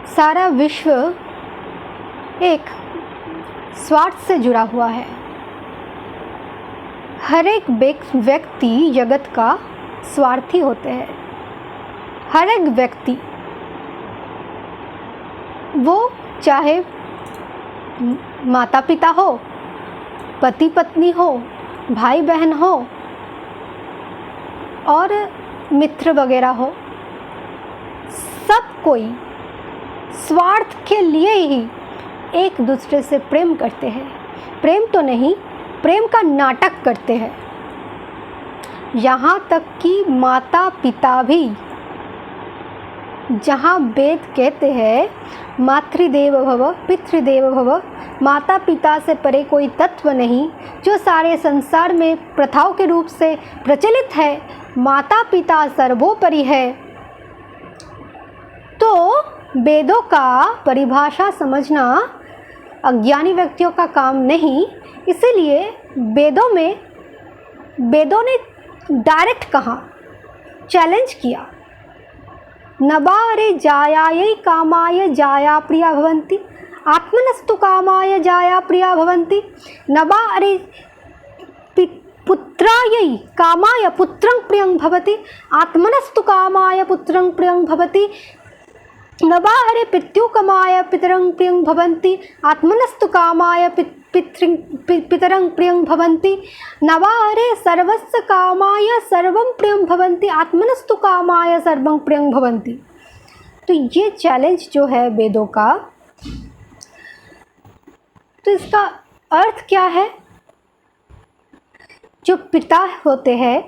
सारा विश्व एक स्वार्थ से जुड़ा हुआ है। हर एक व्यक्ति जगत का स्वार्थी होते हैं। हर एक व्यक्ति, वो चाहे माता पिता हो, पति पत्नी हो, भाई बहन हो और मित्र वगैरह हो, सब कोई स्वार्थ के लिए ही एक दूसरे से प्रेम करते हैं। प्रेम तो नहीं, प्रेम का नाटक करते हैं। यहाँ तक कि माता पिता भी, जहाँ वेद कहते हैं मातृदेव भव पितृदेव भव, माता पिता से परे कोई तत्व नहीं, जो सारे संसार में प्रथाओं के रूप से प्रचलित है, माता पिता सर्वोपरि है। तो वेदों का परिभाषा समझना अज्ञानी व्यक्तियों का काम नहीं। इसीलिए वेदों ने डायरेक्ट कहा, चैलेंज किया, नबारे जायायै कामाय जाया प्रिया भवन्ति, आत्मनस्तु कामाय जाया प्रिया भवन्ति, नबारे पुत्रायै कामाय पुत्रं प्रियं भवति, आत्मनस्तु कामाय पुत्रं प्रियं भवति, नबारे पितृकामाय पितरं प्रियं भवन्ति, आत्मनस्तु कामाय पितरं प्रियं भवन्ति, नबारे सर्वस्य कामाय सर्वं प्रियं भवन्ति, आत्मनस्तु कामाय सर्वं प्रियं भवन्ति। तो ये चैलेंज जो है वेदों का, तो इसका अर्थ क्या है? जो पिता होते हैं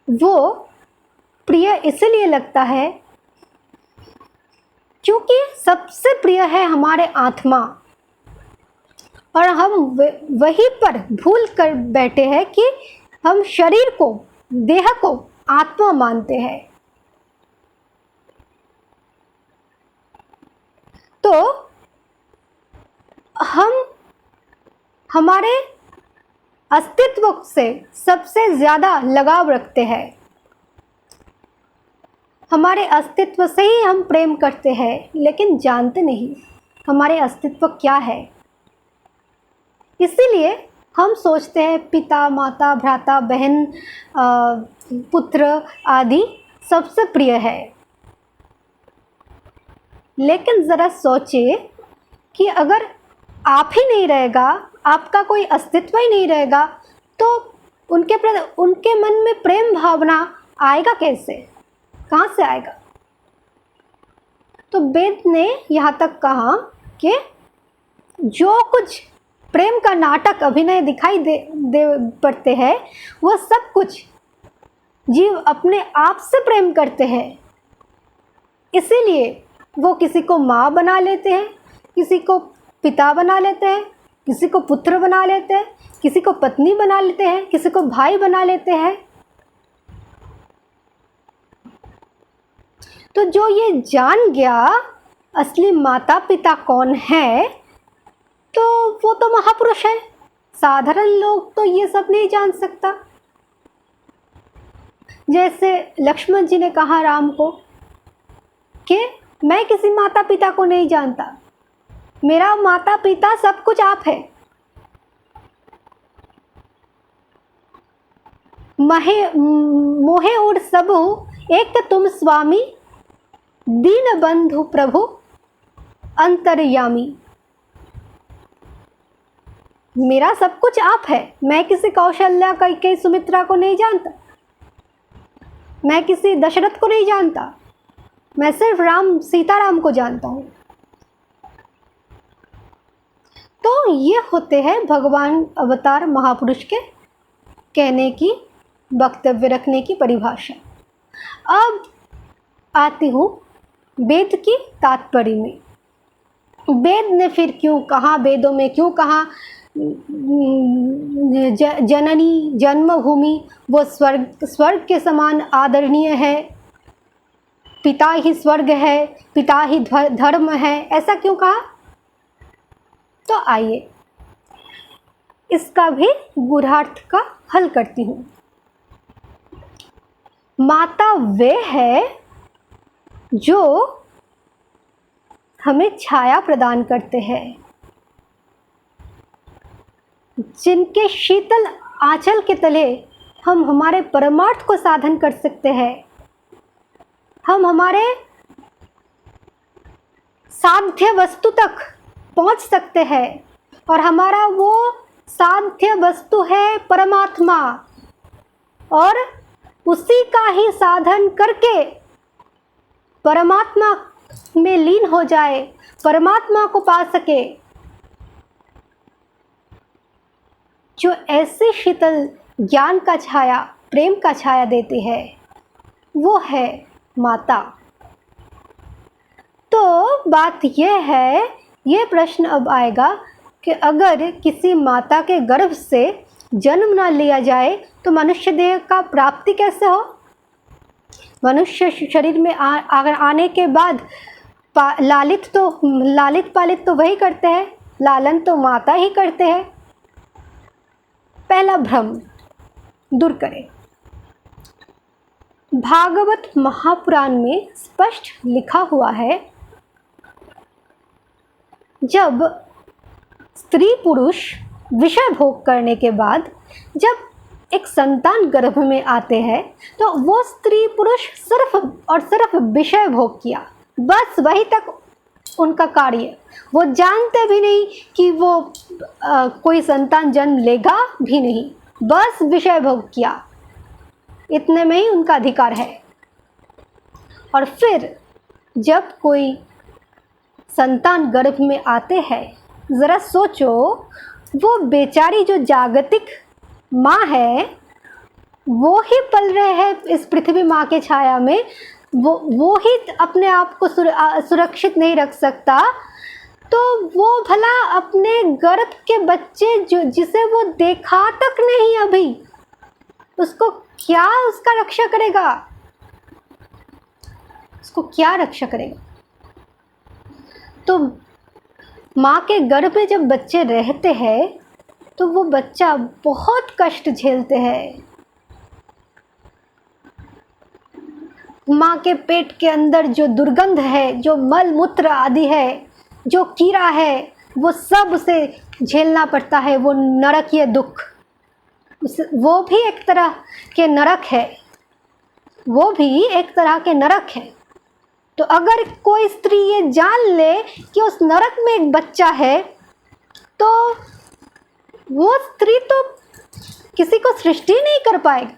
वो प्रिय इसलिए लगता है क्योंकि सबसे प्रिय है हमारे आत्मा, और हम वहीं पर भूल कर बैठे हैं कि हम शरीर को, देह को आत्मा मानते हैं। तो हम हमारे अस्तित्व से सबसे ज़्यादा लगाव रखते हैं। हमारे अस्तित्व से ही हम प्रेम करते हैं, लेकिन जानते नहीं हमारे अस्तित्व क्या है। इसीलिए हम सोचते हैं पिता, माता, भ्राता, बहन, पुत्र आदि सबसे प्रिय है। लेकिन ज़रा सोचिए कि अगर आप ही नहीं रहेगा, आपका कोई अस्तित्व ही नहीं रहेगा, तो उनके मन में प्रेम भावना आएगा कैसे? कहाँ से आएगा? तो वेद ने यहाँ तक कहा कि जो कुछ प्रेम का नाटक अभिनय दिखाई दे पड़ते हैं, वो सब कुछ जीव अपने आप से प्रेम करते हैं। इसीलिए वो किसी को माँ बना लेते हैं, किसी को पिता बना लेते हैं, किसी को पुत्र बना लेते हैं, किसी को पत्नी बना लेते हैं, किसी को भाई बना लेते हैं। तो जो ये जान गया असली माता पिता कौन है, तो वो तो महापुरुष है। साधारण लोग तो ये सब नहीं जान सकता। जैसे लक्ष्मण जी ने कहा राम को कि मैं किसी माता पिता को नहीं जानता, मेरा माता पिता सब कुछ आप है। मोहे और सबु एक तुम स्वामी, दीन बंधु प्रभु अंतर्यामी। मेरा सब कुछ आप है। मैं किसी कौशल्या, कैकेयी, सुमित्रा को नहीं जानता, मैं किसी दशरथ को नहीं जानता, मैं सिर्फ सीताराम को जानता हूँ। तो ये होते हैं भगवान अवतार महापुरुष के कहने की, वक्तव्य रखने की परिभाषा। अब आती हूँ वेद की तात्पर्य में। वेद ने फिर क्यों कहा, वेदों में क्यों कहा जननी जन्मभूमि वो स्वर्ग के समान आदरणीय है, पिता ही स्वर्ग है, पिता ही धर्म है, ऐसा क्यों कहा? तो आइए इसका भी गूढ़ार्थ का हल करती हूँ। माता वे है जो हमें छाया प्रदान करते हैं, जिनके शीतल आंचल के तले हम हमारे परमार्थ को साधन कर सकते हैं। हम हमारे साध्य वस्तु तक पहुंच सकते हैं और हमारा वो साध्य वस्तु है परमात्मा, और उसी का ही साधन करके परमात्मा में लीन हो जाए, परमात्मा को पा सके। जो ऐसे शीतल ज्ञान का छाया, प्रेम का छाया देती है, वो है माता। तो बात यह है, ये प्रश्न अब आएगा कि अगर किसी माता के गर्भ से जन्म न लिया जाए तो मनुष्य देह का प्राप्ति कैसे हो? मनुष्य शरीर में अगर आने के बाद लालित पालित तो वही करते हैं, लालन तो माता ही करते हैं। पहला भ्रम दूर करें। भागवत महापुराण में स्पष्ट लिखा हुआ है, जब स्त्री पुरुष विषय भोग करने के बाद जब एक संतान गर्भ में आते हैं तो वो स्त्री पुरुष सिर्फ और सिर्फ विषय भोग किया, बस वही तक उनका कार्य। वो जानते भी नहीं कि वो कोई संतान जन्म लेगा भी नहीं, बस विषय भोग किया, इतने में ही उनका अधिकार है। और फिर जब कोई संतान गर्भ में आते हैं, ज़रा सोचो, वो बेचारी जो जागतिक माँ है वो ही पल रहे हैं इस पृथ्वी माँ के छाया में, वो ही अपने आप को सुरक्षित नहीं रख सकता, तो वो भला अपने गर्भ के बच्चे जिसे वो देखा तक नहीं अभी, उसको क्या उसका रक्षा करेगा? उसको क्या रक्षा करेगा? तो माँ के गर्भ में जब बच्चे रहते हैं तो वो बच्चा बहुत कष्ट झेलते हैं। माँ के पेट के अंदर जो दुर्गंध है, जो मल मूत्र आदि है, जो कीड़ा है, वो सब उसे झेलना पड़ता है। वो नरकीय दुख, वो भी एक तरह के नरक है, वो भी एक तरह के नरक है। तो अगर कोई स्त्री ये जान ले कि उस नरक में एक बच्चा है, तो वो स्त्री तो किसी को सृष्टि नहीं कर पाएगी,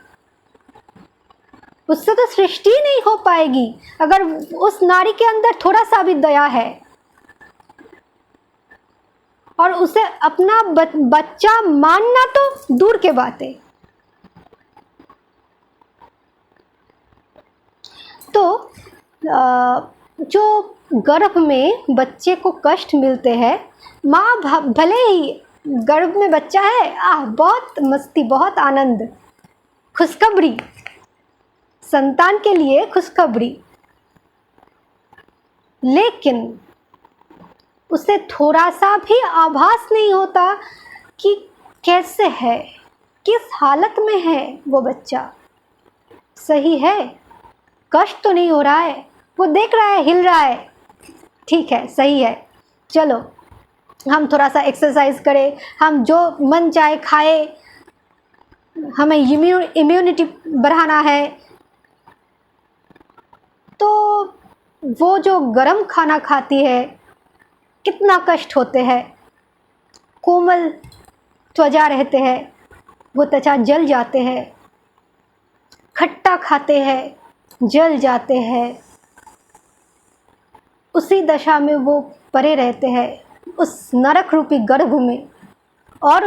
उससे तो सृष्टि नहीं हो पाएगी अगर उस नारी के अंदर थोड़ा सा भी दया है और उसे अपना बच्चा मानना तो दूर के बात है। तो जो गर्भ में बच्चे को कष्ट मिलते हैं, माँ भले ही गर्भ में बच्चा है, बहुत मस्ती, बहुत आनंद, खुशखबरी, संतान के लिए खुशखबरी, लेकिन उसे थोड़ा सा भी आभास नहीं होता कि कैसे है, किस हालत में है वो बच्चा। सही है, कष्ट तो नहीं हो रहा है, वो देख रहा है, हिल रहा है, ठीक है, सही है, चलो हम थोड़ा सा एक्सरसाइज करें, हम जो मन चाहे खाए, हमें इम्यूनिटी बढ़ाना है। तो वो जो गरम खाना खाती है, कितना कष्ट होते हैं, कोमल त्वचा रहते हैं, वो त्वचा जल जाते हैं, खट्टा खाते हैं, जल जाते हैं, उसी दशा में वो पड़े रहते हैं उस नरक रूपी गर्भ में, और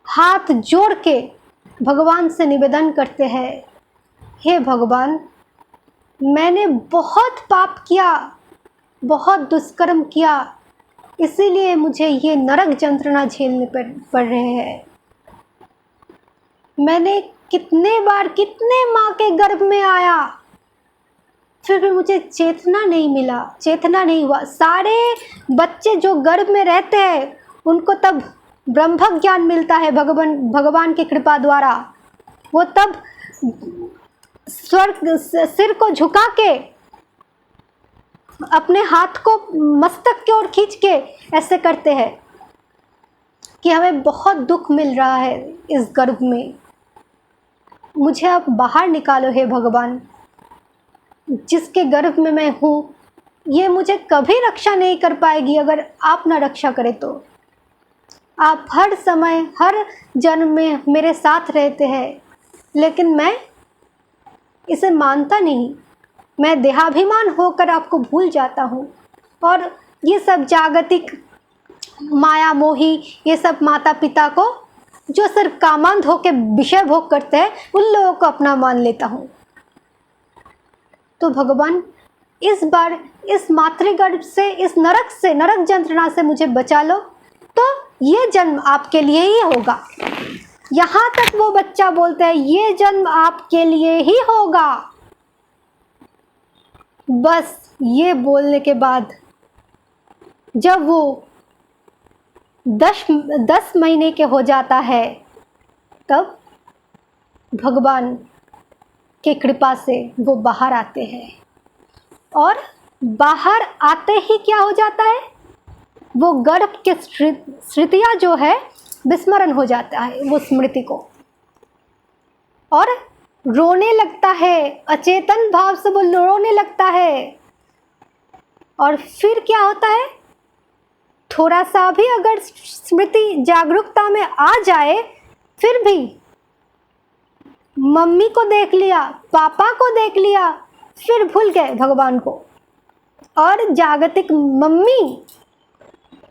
हाथ जोड़ के भगवान से निवेदन करते हैं, हे भगवान, मैंने बहुत पाप किया, बहुत दुष्कर्म किया, इसीलिए मुझे ये नरक यंत्रणा झेलने पड़ रहे हैं। मैंने कितने बार, कितने माँ के गर्भ में आया, फिर भी मुझे चेतना नहीं मिला, चेतना नहीं हुआ। सारे बच्चे जो गर्भ में रहते हैं उनको तब ब्रह्म ज्ञान मिलता है भगवान की कृपा द्वारा। वो तब स्वर्ग सिर को झुका के अपने हाथ को मस्तक की ओर खींच के ऐसे करते हैं कि हमें बहुत दुख मिल रहा है इस गर्भ में, मुझे अब बाहर निकालो हे भगवान। जिसके गर्भ में मैं हूँ ये मुझे कभी रक्षा नहीं कर पाएगी अगर आप ना रक्षा करें तो। आप हर समय हर जन्म में मेरे साथ रहते हैं, लेकिन मैं इसे मानता नहीं। मैं देहाभिमान होकर आपको भूल जाता हूँ, और ये सब जागतिक माया मोही, ये सब माता पिता को जो सिर्फ कामांध होकर विषय भोग करते हैं उन लोगों को अपना मान लेता हूँ। तो भगवान इस बार इस मातृगर्भ से, इस नरक यंत्रणा से मुझे बचा लो, तो ये जन्म आपके लिए ही होगा। यहाँ तक वो बच्चा बोलता है ये जन्म आपके लिए ही होगा। बस ये बोलने के बाद जब वो 10 महीने के हो जाता है, तब भगवान के कृपा से वो बाहर आते हैं, और बाहर आते ही क्या हो जाता है, वो गर्भ के स्मृतियाँ जो है विस्मरण हो जाता है वो स्मृति को, और रोने लगता है, अचेतन भाव से वो रोने लगता है। और फिर क्या होता है, थोड़ा सा भी अगर स्मृति जागरूकता में आ जाए, फिर भी मम्मी को देख लिया, पापा को देख लिया, फिर भूल गए भगवान को। और जागतिक मम्मी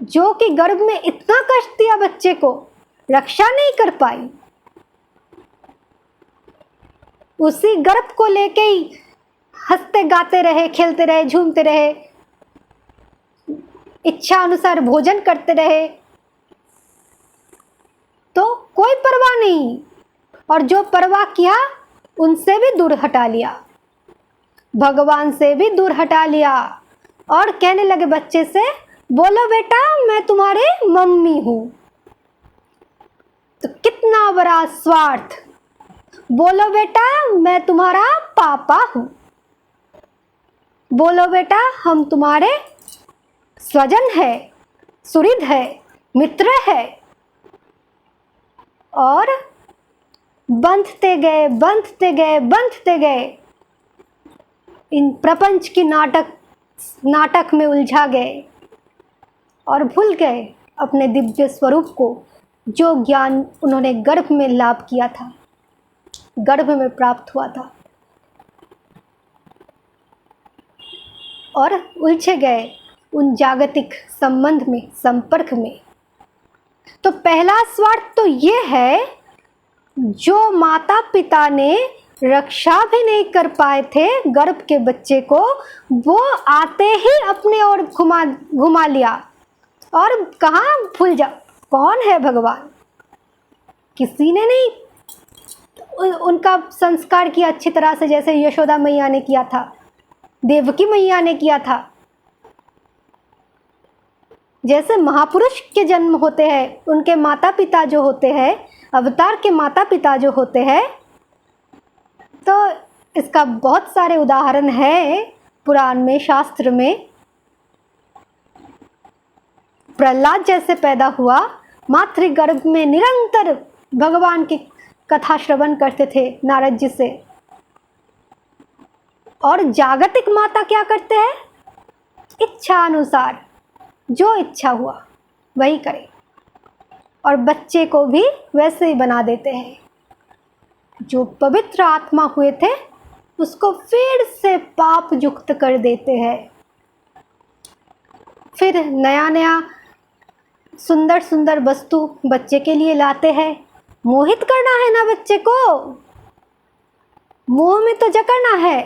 जो कि गर्भ में इतना कष्ट दिया बच्चे को, रक्षा नहीं कर पाई, उसी गर्भ को लेके ही हंसते गाते रहे, खेलते रहे, झूमते रहे, इच्छा अनुसार भोजन करते रहे, तो कोई परवाह नहीं। और जो परवाह किया उनसे भी दूर हटा लिया, भगवान से भी दूर हटा लिया, और कहने लगे बच्चे से, बोलो बेटा मैं तुम्हारे मम्मी हूं। तो कितना बड़ा स्वार्थ। बोलो बेटा मैं तुम्हारा पापा हूं, बोलो बेटा हम तुम्हारे स्वजन है, सुहृद है, मित्र है। और बंधते गए, बंधते गए, बंधते गए, इन प्रपंच की नाटक में उलझा गए, और भूल गए अपने दिव्य स्वरूप को, जो ज्ञान उन्होंने गर्भ में लाभ किया था, गर्भ में प्राप्त हुआ था, और उलझे गए उन जागतिक संबंध में, संपर्क में। तो पहला स्वार्थ तो ये है, जो माता पिता ने रक्षा भी नहीं कर पाए थे गर्भ के बच्चे को, वो आते ही अपने ओर घुमा लिया, और कहाँ भूल जा, कौन है भगवान, किसी ने नहीं उनका संस्कार किया अच्छी तरह से, जैसे यशोदा मैया ने किया था, देवकी मैया ने किया था। जैसे महापुरुष के जन्म होते हैं, उनके माता पिता जो होते हैं, अवतार के माता पिता जो होते हैं, तो इसका बहुत सारे उदाहरण है पुराण में, शास्त्र में। प्रहलाद जैसे पैदा हुआ, मातृगर्भ में निरंतर भगवान की कथा श्रवण करते थे नारद जी से। और जागतिक माता क्या करते हैं, इच्छा अनुसार जो इच्छा हुआ वही करे, और बच्चे को भी वैसे ही बना देते हैं। जो पवित्र आत्मा हुए थे उसको फिर से पाप युक्त कर देते हैं। फिर नया नया सुंदर सुंदर वस्तु बच्चे के लिए लाते हैं। मोहित करना है ना बच्चे को, मोह में तो जकड़ना है,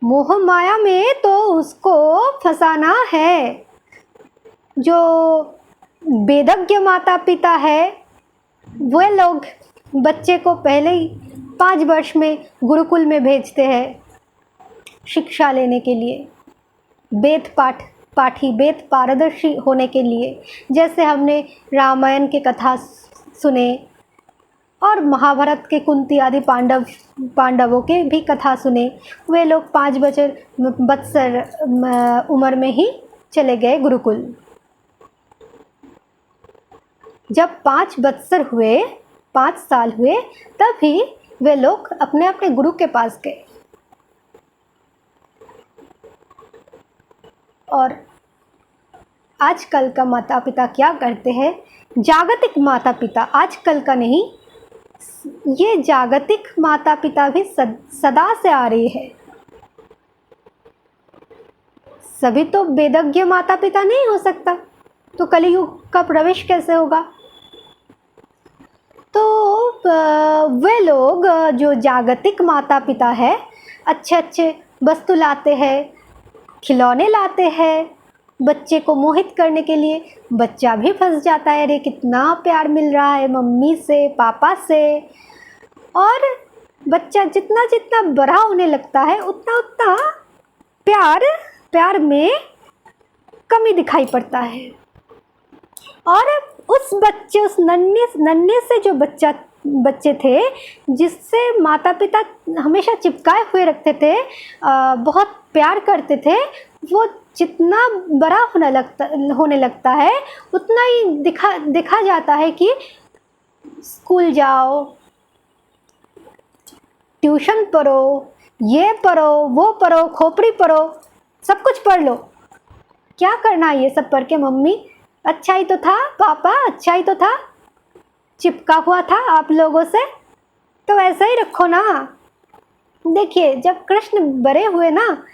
मोह माया में तो उसको फंसाना है। जो वेदज्ञ माता पिता है, वे लोग बच्चे को पहले ही 5 वर्ष में गुरुकुल में भेजते हैं शिक्षा लेने के लिए, वेद पाठी, वेद पारदर्शी होने के लिए। जैसे हमने रामायण के कथा सुने, और महाभारत के कुंती आदि पांडवों के भी कथा सुने। वे लोग 5 बच्चर उम्र में ही चले गए गुरुकुल। जब 5 बच्चर हुए, 5 साल हुए, तभी वे लोग अपने अपने गुरु के पास गए। और आजकल का माता पिता क्या करते हैं, जागतिक माता पिता, आजकल का नहीं, ये जागतिक माता पिता भी सदा से आ रही है। सभी तो वेदज्ञ माता पिता नहीं हो सकता, तो कलियुग का प्रवेश कैसे होगा। तो वे लोग जो जागतिक माता पिता है, अच्छे अच्छे वस्तु लाते हैं, खिलौने लाते हैं बच्चे को मोहित करने के लिए। बच्चा भी फंस जाता है, अरे कितना प्यार मिल रहा है मम्मी से, पापा से। और बच्चा जितना जितना बड़ा होने लगता है, उतना उतना प्यार में कमी दिखाई पड़ता है। और उस बच्चे, उस नन्हे से जो बच्चे थे, जिससे माता पिता हमेशा चिपकाए हुए रखते थे, बहुत प्यार करते थे, वो जितना बड़ा होने लगता है, उतना ही दिखा जाता है कि स्कूल जाओ, ट्यूशन पढ़ो, ये पढ़ो, वो पढ़ो, खोपड़ी पढ़ो, सब कुछ पढ़ लो। क्या करना ये सब पढ़ के मम्मी? अच्छा ही तो था, पापा अच्छा ही तो था, चिपका हुआ था आप लोगों से, तो वैसा ही रखो ना। देखिए, जब कृष्ण बड़े हुए ना,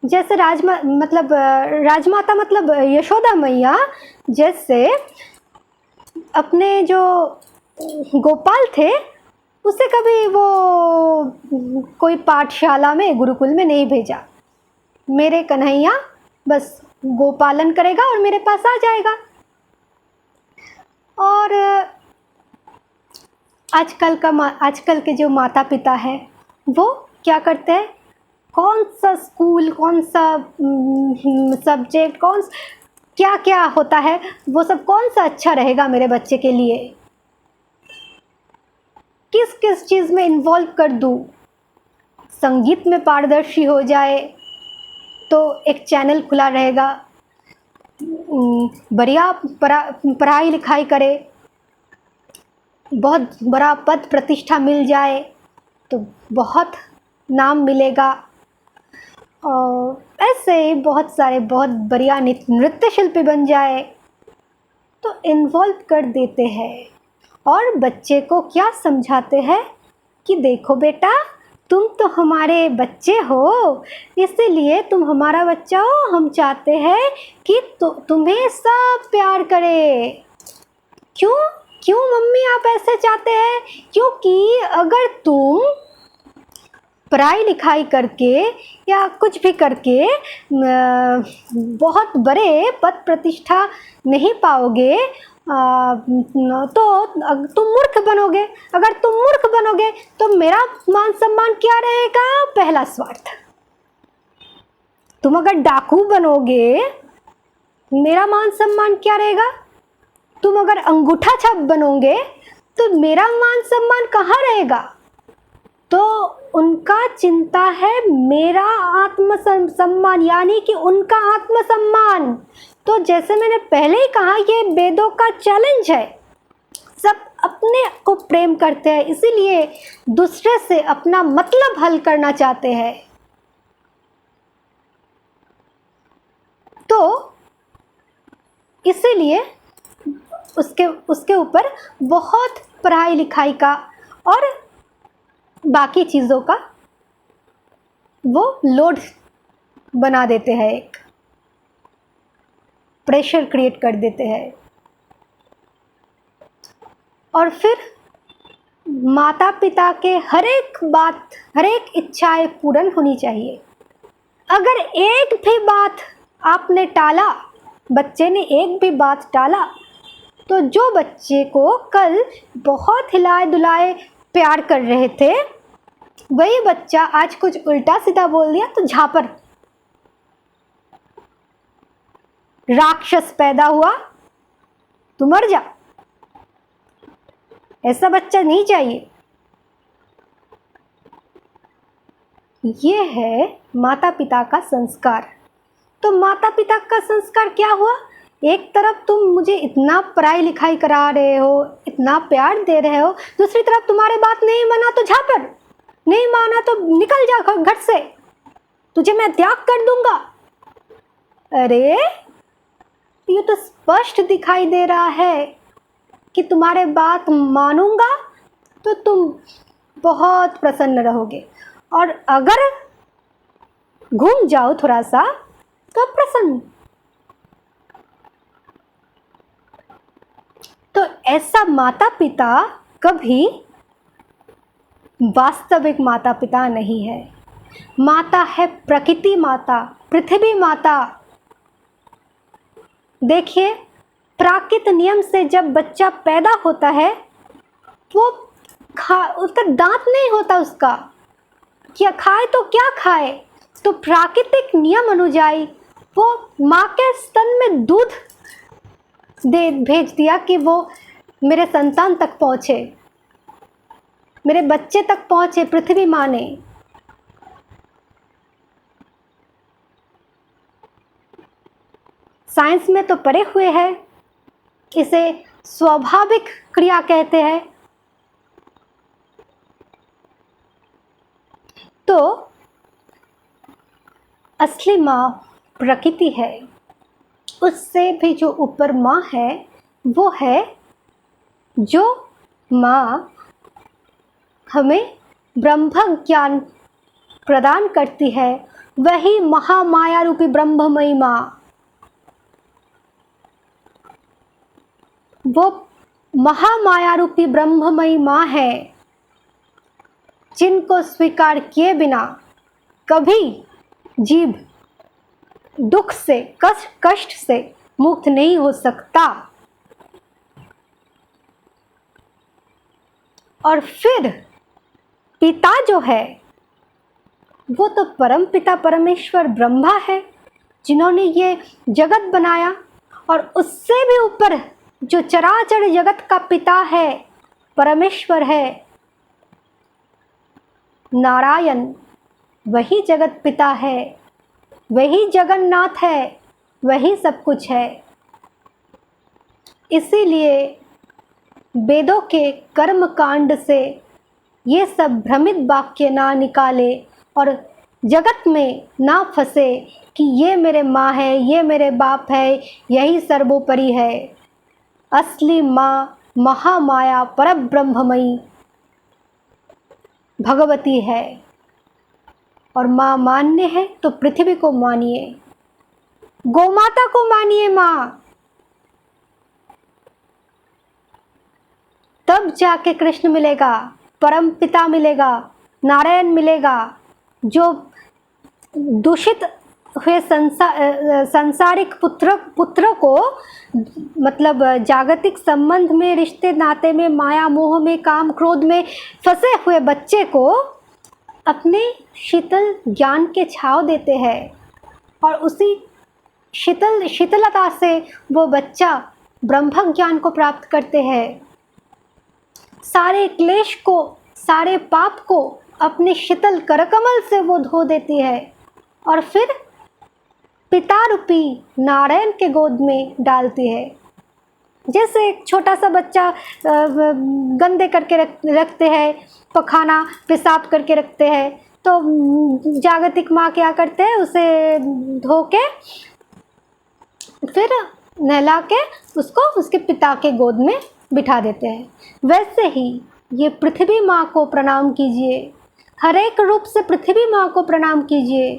जैसे राजमाता मतलब यशोदा मैया, जैसे अपने जो गोपाल थे, उसे कभी वो कोई पाठशाला में, गुरुकुल में नहीं भेजा। मेरे कन्हैया बस गोपालन करेगा और मेरे पास आ जाएगा। और आजकल के जो माता पिता हैं, वो क्या करते हैं, कौन सा स्कूल, कौन सा सब्जेक्ट, क्या क्या होता है, वो सब कौन सा अच्छा रहेगा मेरे बच्चे के लिए, किस किस चीज़ में इन्वॉल्व कर दूँ। संगीत में पारदर्शी हो जाए तो एक चैनल खुला रहेगा, बढ़िया पढ़ाई लिखाई करे, बहुत बड़ा पद प्रतिष्ठा मिल जाए तो बहुत नाम मिलेगा। और ऐसे ही बहुत सारे बहुत बढ़िया नृत्य शिल्पी बन जाए, तो इन्वॉल्व कर देते हैं। और बच्चे को क्या समझाते हैं कि देखो बेटा, तुम तो हमारे बच्चे हो, इसीलिए तुम हमारा बच्चा हो, हम चाहते हैं कि तुम्हें सब प्यार करे। क्यों मम्मी आप ऐसे चाहते हैं? क्योंकि अगर तुम पढ़ाई लिखाई करके या कुछ भी करके बहुत बड़े पद प्रतिष्ठा नहीं पाओगे, तो तुम मूर्ख बनोगे। अगर तुम मूर्ख बनोगे तो मेरा मान सम्मान क्या रहेगा? पहला स्वार्थ। तुम अगर डाकू बनोगे, मेरा मान सम्मान क्या रहेगा? तुम अगर अंगूठा छाप बनोगे तो मेरा मान सम्मान कहाँ रहेगा? तो उनका चिंता है मेरा आत्मसम्मान, यानी कि उनका आत्मसम्मान। तो जैसे मैंने पहले ही कहा, ये वेदों का चैलेंज है। सब अपने को प्रेम करते हैं, इसीलिए दूसरे से अपना मतलब हल करना चाहते हैं। तो इसीलिए उसके ऊपर बहुत पढ़ाई लिखाई का और बाकी चीज़ों का वो लोड बना देते हैं, एक प्रेशर क्रिएट कर देते हैं। और फिर माता पिता के हर एक इच्छाएं पूर्ण होनी चाहिए। अगर एक भी बात आपने टाला, बच्चे ने एक भी बात टाला, तो जो बच्चे को कल बहुत हिलाए दुलाए प्यार कर रहे थे, वही बच्चा आज कुछ उल्टा सीधा बोल दिया तो झापर, राक्षस पैदा हुआ, तू मर जा। ऐसा बच्चा नहीं चाहिए। ये है माता पिता का संस्कार। तो माता पिता का संस्कार क्या हुआ? एक तरफ तुम मुझे इतना पढ़ाई लिखाई करा रहे हो, इतना प्यार दे रहे हो, दूसरी तरफ तुम्हारे बात नहीं माना तो झापर, नहीं माना तो निकल जा घर से, तुझे मैं त्याग कर दूंगा। अरे ये तो स्पष्ट दिखाई दे रहा है कि तुम्हारे बात मानूंगा तो तुम बहुत प्रसन्न रहोगे, और अगर घूम जाओ थोड़ा सा तो प्रसन्न। तो ऐसा माता पिता कभी वास्तविक माता पिता नहीं है। माता है प्रकृति माता, पृथ्वी माता। देखिए, प्राकृतिक नियम से जब बच्चा पैदा होता है वो उसका दांत नहीं होता, उसका क्या खाए तो क्या खाए, तो प्राकृतिक नियम अनुଯାयी वो माँ के स्तन में दूध दे भेज दिया कि वो मेरे संतान तक पहुँचे, मेरे बच्चे तक पहुँचे पृथ्वी माँ ने। साइंस में तो पढ़े हुए हैं, इसे स्वाभाविक क्रिया कहते हैं। तो असली माँ प्रकृति है, उससे भी जो ऊपर माँ है वो है जो माँ हमें ब्रह्म ज्ञान प्रदान करती है, वही महामाया रूपी ब्रह्ममयी माँ। वो महामाया रूपी ब्रह्ममयी माँ है जिनको स्वीकार किए बिना कभी जीव दुख से, कष्ट से मुक्त नहीं हो सकता। और फिर पिता जो है वो तो परम पिता परमेश्वर ब्रह्मा है, जिन्होंने ये जगत बनाया, और उससे भी ऊपर जो चराचर जगत का पिता है, परमेश्वर है, नारायण, वही जगत पिता है, वही जगन्नाथ है, वही सब कुछ है। इसीलिए वेदों के कर्म कांड से ये सब भ्रमित वाक्य ना निकाले और जगत में ना फंसे कि ये मेरे माँ है, ये मेरे बाप है, यही सर्वोपरि है। असली माँ महामाया परब्रह्ममयी भगवती है, और माँ मान्य है तो पृथ्वी को मानिए, गोमाता को मानिए माँ, तब जाके कृष्ण मिलेगा, परम पिता मिलेगा, नारायण मिलेगा, जो दूषित हुए संसारिक पुत्र को, मतलब जागतिक संबंध में, रिश्ते नाते में, माया मोह में, काम क्रोध में फंसे हुए बच्चे को अपने शीतल ज्ञान के छाव देते हैं, और उसी शीतलता से वो बच्चा ब्रह्म ज्ञान को प्राप्त करते हैं। सारे क्लेश को, सारे पाप को अपने शीतल करकमल से वो धो देती है, और फिर पिता रूपी नारायण के गोद में डालती है। जैसे एक छोटा सा बच्चा गंदे करके रखते हैं, पखाना पेशाब करके रखते हैं, तो जागतिक माँ क्या करते हैं, उसे धो के फिर नहला के उसको उसके पिता के गोद में बिठा देते हैं। वैसे ही ये पृथ्वी माँ को प्रणाम कीजिए, हर एक रूप से पृथ्वी माँ को प्रणाम कीजिए,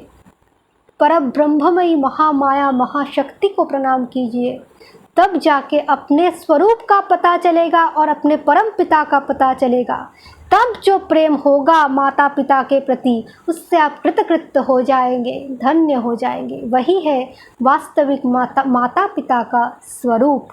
परब्रह्ममयी महामाया महाशक्ति को प्रणाम कीजिए, तब जाके अपने स्वरूप का पता चलेगा और अपने परम पिता का पता चलेगा। तब जो प्रेम होगा माता पिता के प्रति, उससे आप कृतकृत्य हो जाएंगे, धन्य हो जाएंगे। वही है वास्तविक माता पिता का स्वरूप।